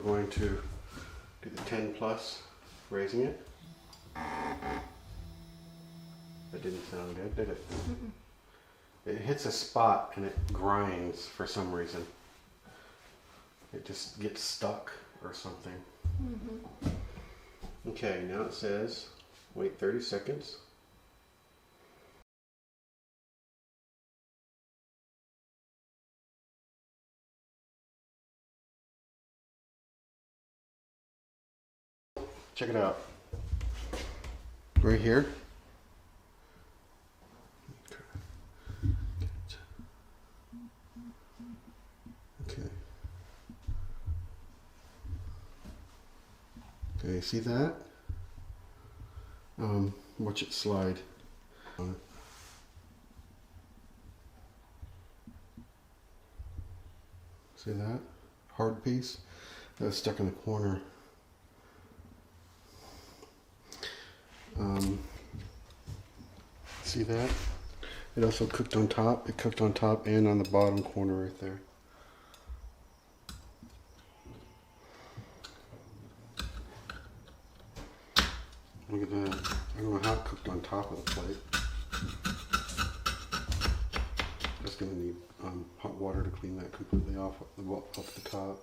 We're going to do the 10 plus, raising it. That didn't sound good, did it? Mm-mm. It hits a spot and it grinds for some reason. It just gets stuck or something. Mm-hmm. Okay, now it says wait 30 seconds. Check it out. Right here. Okay. Okay, see that? Watch it slide. See that? Hard piece that was stuck in the corner. See that? It also cooked on top. It cooked on top and on the bottom corner right there. Look at that. I don't know how it cooked on top of the plate. Just gonna need hot water to clean that completely off the top.